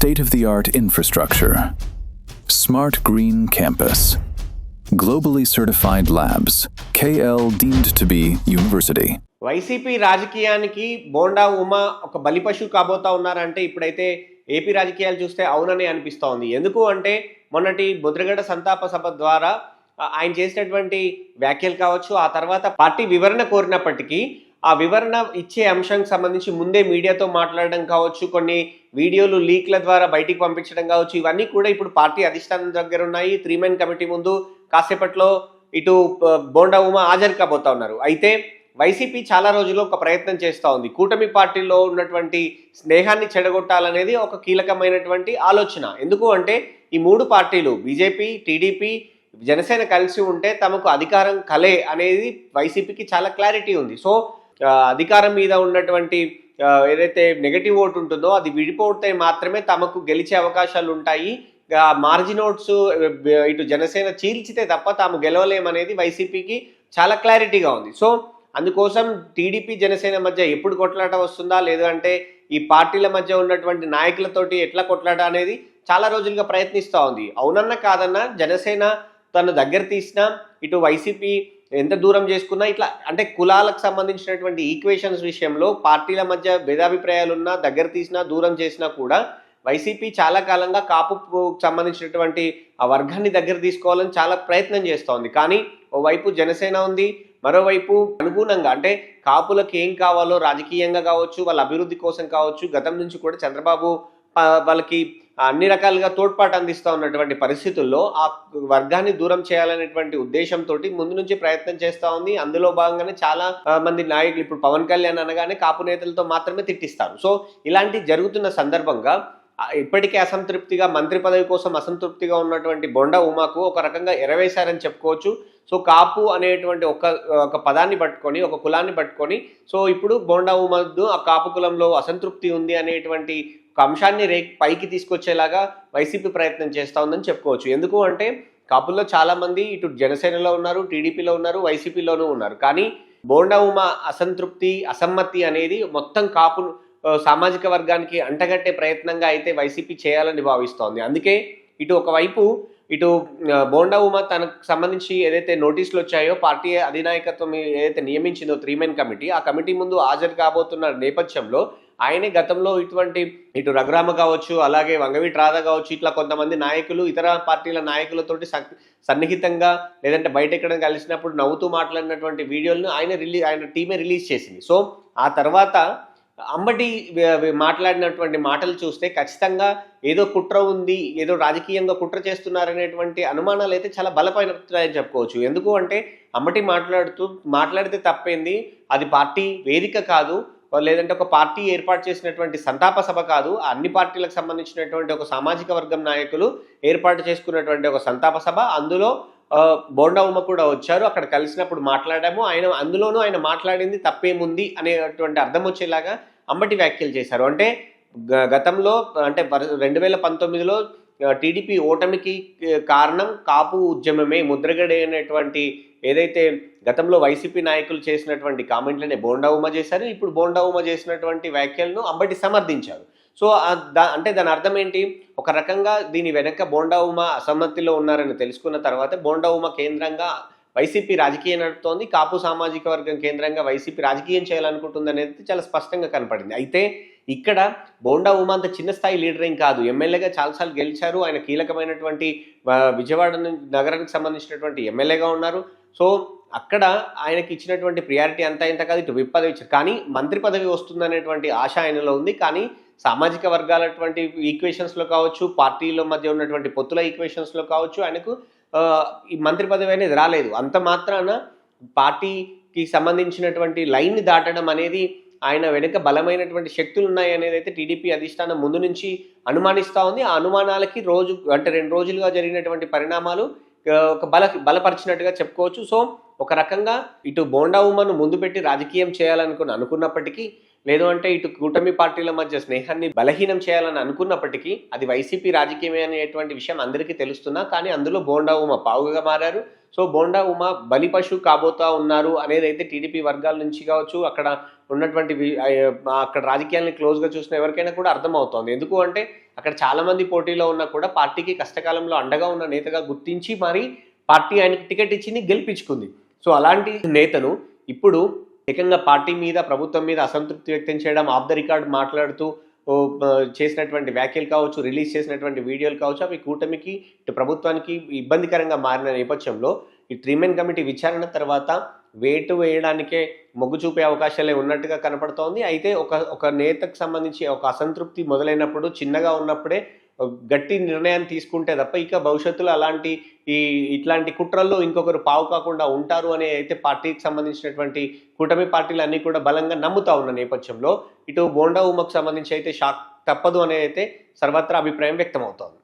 state-of-the-art infrastructure, smart green campus, globally certified labs, KL deemed to be university. YCP రాజకీయానికి బోండా ఉమా ఒక బలిపశు కాబోతా ఉన్నారంటే ఇప్పుడైతే AP రాజకీయాలు చూస్తే అవునని అనిపిస్తోంది. ఎందుకు అంటే మొన్నటి ముద్రగడ సంతాప సభ ద్వారా ఆయన చేసినటువంటి వ్యాఖ్యలు కావచ్చు, ఆ తర్వాత పార్టీ వివరణ కోరినప్పటికీ ఆ వివరణ ఇచ్చే అంశానికి సంబంధించి ముందే మీడియాతో మాట్లాడడం కావచ్చు, కొన్ని వీడియోలు లీక్ల ద్వారా బయటికి పంపించడం కావచ్చు, ఇవన్నీ కూడా ఇప్పుడు పార్టీ అధిష్టానం దగ్గర ఉన్నాయి. 3 మెన్ కమిటీ ముందు కాసేపట్లో ఇటు బోండా ఉమా హాజరు కాబోతా ఉన్నారు. అయితే వైసీపీ చాలా రోజులు ఒక ప్రయత్నం చేస్తూ ఉంది. కూటమి పార్టీలో ఉన్నటువంటి స్నేహాన్ని చెడగొట్టాలనేది ఒక కీలకమైనటువంటి ఆలోచన. ఎందుకు అంటే ఈ 3 పార్టీలు బీజేపీ, టీడీపీ, జనసేన కలిసి ఉంటే తమకు అధికారం కలే అనేది వైసీపీకి చాలా క్లారిటీ ఉంది. సో అధికారం మీద ఉన్నటువంటి ఏదైతే నెగటివ్ ఓటు ఉంటుందో అది విడిపోతే మాత్రమే తమకు గెలిచే అవకాశాలు ఉంటాయి. మార్జిన్ ఓట్స్ ఇటు జనసేన చీల్చితే తప్ప తాము గెలవలేమనేది వైసీపీకి చాలా క్లారిటీగా ఉంది. సో అందుకోసం టీడీపీ జనసేన మధ్య ఎప్పుడు కొట్లాట వస్తుందా, లేదంటే ఈ పార్టీల మధ్య ఉన్నటువంటి నాయకులతోటి ఎట్లా కొట్లాట అనేది చాలా రోజులుగా ప్రయత్నిస్తూ ఉంది. అవునన్నా కాదన్నా జనసేన తను దగ్గర తీసినా, ఇటు వైసీపీ ఎంత దూరం చేసుకున్నా, ఇట్లా అంటే కులాలకు సంబంధించినటువంటి ఈక్వేషన్స్ విషయంలో పార్టీల మధ్య భేదాభిప్రాయాలున్నా, దగ్గర తీసినా దూరం చేసినా కూడా వైసీపీ చాలా కాలంగా కాపుకు సంబంధించినటువంటి ఆ వర్గాన్ని దగ్గర తీసుకోవాలని చాలా ప్రయత్నం చేస్తోంది. కానీ ఓవైపు జనసేన ఉంది, మరోవైపు అనుగుణంగా అంటే కాపులకు ఏం కావాలో రాజకీయంగా కావచ్చు, వాళ్ళ అభివృద్ధి కోసం కావచ్చు, గతం నుంచి కూడా చంద్రబాబు వాళ్ళకి అన్ని రకాలుగా తోడ్పాటు అందిస్తూ ఉన్నటువంటి పరిస్థితుల్లో ఆ వర్గాన్ని దూరం చేయాలనేటువంటి ఉద్దేశంతో ముందు నుంచి ప్రయత్నం చేస్తూ ఉంది. అందులో భాగంగానే చాలా మంది నాయకులు ఇప్పుడు పవన్ కళ్యాణ్ అనగానే కాపు నేతలతో మాత్రమే తిట్టిస్తారు. సో ఇలాంటి జరుగుతున్న సందర్భంగా ఇప్పటికే అసంతృప్తిగా మంత్రి పదవి కోసం అసంతృప్తిగా ఉన్నటువంటి బోండా ఉమాకు ఒక రకంగా ఎరవేశారని చెప్పుకోవచ్చు. సో కాపు అనేటువంటి ఒక పదాన్ని పట్టుకొని, ఒక కులాన్ని పట్టుకొని, సో ఇప్పుడు బోండా ఉమాకు ఆ కాపు కులంలో అసంతృప్తి ఉంది అనేటువంటి ఒక అంశాన్ని పైకి తీసుకొచ్చేలాగా వైసీపీ ప్రయత్నం చేస్తూ ఉందని చెప్పుకోవచ్చు. ఎందుకు అంటే కాపుల్లో చాలా మంది ఇటు జనసేనలో ఉన్నారు, టీడీపీలో ఉన్నారు, వైసీపీలోనూ ఉన్నారు. కానీ బోండా ఉమా అసంతృప్తి, అసమ్మతి అనేది మొత్తం కాపు సామాజిక వర్గానికి అంటగట్టే ప్రయత్నంగా అయితే వైసీపీ చేయాలని భావిస్తోంది. అందుకే ఇటు ఒకవైపు ఇటు బోండా ఉమా తనకు సంబంధించి ఏదైతే నోటీసులు వచ్చాయో పార్టీ అధినాయకత్వం ఏదైతే నియమించిందో 3 మెన్ కమిటీ, ఆ కమిటీ ముందు హాజరు కాబోతున్న నేపథ్యంలో ఆయనే గతంలో ఇటు రఘురామ కావచ్చు, అలాగే వంగవీటి రాధా కావచ్చు, ఇట్లా కొంతమంది నాయకులు ఇతర పార్టీల నాయకులతోటి సన్నిహితంగా లేదంటే బయట ఎక్కడ కలిసినప్పుడు నవ్వుతూ మాట్లాడినటువంటి వీడియోలను ఆయన టీమే రిలీజ్ చేసింది. సో ఆ తర్వాత అంబటి మాట్లాడినటువంటి మాటలు చూస్తే ఖచ్చితంగా ఏదో కుట్ర ఉంది, ఏదో రాజకీయంగా కుట్ర చేస్తున్నారనేటువంటి అనుమానాలు అయితే చాలా బలపడుతున్నాయని చెప్పుకోవచ్చు. ఎందుకు అంటే అంబటి మాట్లాడితే తప్పేంది, అది పార్టీ వేదిక కాదు, లేదంటే ఒక పార్టీ ఏర్పాటు చేసినటువంటి సంతాప సభ కాదు, అన్ని పార్టీలకు సంబంధించినటువంటి ఒక సామాజిక వర్గం నాయకులు ఏర్పాటు చేసుకున్నటువంటి ఒక సంతాప సభ. అందులో బోండా ఉమ కూడా వచ్చారు, అక్కడ కలిసినప్పుడు మాట్లాడాము, అందులోనూ ఆయన మాట్లాడింది తప్పేముంది అనేటువంటి అర్థం వచ్చేలాగా అంబటి వ్యాఖ్యలు చేశారు. అంటే గతంలో అంటే 2019లో టీడీపీ ఓటమికి కారణం కాపు ఉద్యమమే, ముద్రగడే అనేటువంటి ఏదైతే గతంలో వైసీపీ నాయకులు చేసినటువంటి కామెంట్లనే బోండా ఉమ చేశారు. ఇప్పుడు బోండా ఉమ చేసినటువంటి వ్యాఖ్యలను అంబటి సమర్థించారు. సో అంటే దాని అర్థం ఏంటి, ఒక రకంగా దీని వెనక బోండా ఉమ అసమ్మతిలో ఉన్నారని తెలుసుకున్న తర్వాత బోండా ఉమ కేంద్రంగా వైసీపీ రాజకీయం నడుపుతోంది, కాపు సామాజిక వర్గం కేంద్రంగా వైసీపీ రాజకీయం చేయాలనుకుంటుంది అనేది చాలా స్పష్టంగా కనపడింది. అయితే ఇక్కడ బోండా ఉమ అంత చిన్న స్థాయి లీడర్ ఏం కాదు, ఎమ్మెల్యేగా చాలాసార్లు గెలిచారు, ఆయన కీలకమైనటువంటి విజయవాడ నగరానికి సంబంధించినటువంటి ఎమ్మెల్యేగా ఉన్నారు. సో అక్కడ ఆయనకి ఇచ్చినటువంటి ప్రియారిటీ అంతా ఇంత కాదు, ఇటు విప్ పదవి ఇచ్చారు, కానీ మంత్రి పదవి వస్తుందనేటువంటి ఆశ ఆయనలో ఉంది. కానీ సామాజిక వర్గాలటువంటి ఈక్వేషన్స్లో కావచ్చు, పార్టీల మధ్య ఉన్నటువంటి పొత్తుల ఈక్వేషన్స్లో కావచ్చు, ఆయనకు ఈ మంత్రి పదవి అనేది రాలేదు. అంత మాత్రాన పార్టీకి సంబంధించినటువంటి లైన్ని దాటడం అనేది ఆయన వెనుక బలమైనటువంటి శక్తులు ఉన్నాయి అనేది అయితే టీడీపీ అధిష్టానం ముందు నుంచి అనుమానిస్తూ ఉంది. ఆ అనుమానాలకి 2 రోజులుగా జరిగినటువంటి పరిణామాలు ఒక బలపరిచినట్టుగా చెప్పుకోవచ్చు. సో ఒక రకంగా ఇటు బోండా ఉమను ముందు పెట్టి రాజకీయం చేయాలనుకున్నప్పటికీ లేదు అంటే ఇటు కూటమి పార్టీల మధ్య స్నేహాన్ని బలహీనం చేయాలని అనుకున్నప్పటికీ అది వైసీపీ రాజకీయమే అనేటువంటి విషయం అందరికీ తెలుస్తున్నా, కానీ అందులో బోండా ఉమ పావుగా మారారు. సో బోండా ఉమ బలిపశు కాబోతా ఉన్నారు అనేది అయితే టీడీపీ వర్గాల నుంచి కావచ్చు, అక్కడ ఉన్నటువంటి అక్కడ రాజకీయాలను క్లోజ్గా చూసిన ఎవరికైనా కూడా అర్థమవుతోంది. ఎందుకు అంటే అక్కడ చాలామంది పోటీలో ఉన్నా కూడా పార్టీకి కష్టకాలంలో అండగా ఉన్న నేతగా గుర్తించి మరి పార్టీ ఆయనకు టికెట్ ఇచ్చింది, గెలిపించుకుంది. సో అలాంటి నేతను ఇప్పుడు ఏకంగా పార్టీ మీద, ప్రభుత్వం మీద అసంతృప్తి వ్యక్తం చేయడం, ఆఫ్ ద రికార్డ్ మాట్లాడుతూ చేసినటువంటి వ్యాఖ్యలు కావచ్చు, రిలీజ్ చేసినటువంటి వీడియోలు కావచ్చు, అవి కూటమికి ఇటు ప్రభుత్వానికి ఇబ్బందికరంగా మారిన నేపథ్యంలో ఈ 3 కమిటీ విచారణ తర్వాత వేటు వేయడానికే మొగ్గు చూపే అవకాశాలే ఉన్నట్టుగా కనపడుతోంది. అయితే ఒక నేతకు సంబంధించి ఒక అసంతృప్తి మొదలైనప్పుడు, చిన్నగా ఉన్నప్పుడే గట్టి నిర్ణయాన్ని తీసుకుంటే తప్ప ఇక భవిష్యత్తులో ఇట్లాంటి కుట్రల్లో ఇంకొకరు పావు కాకుండా ఉంటారు అని అయితే పార్టీకి సంబంధించినటువంటి కూటమి పార్టీలు అన్నీ కూడా బలంగా నమ్ముతా ఉన్న నేపథ్యంలో ఇటు బోండా ఉమకు సంబంధించి అయితే షాక్ తప్పదు అనేది అయితే సర్వత్రా అభిప్రాయం వ్యక్తం అవుతోంది.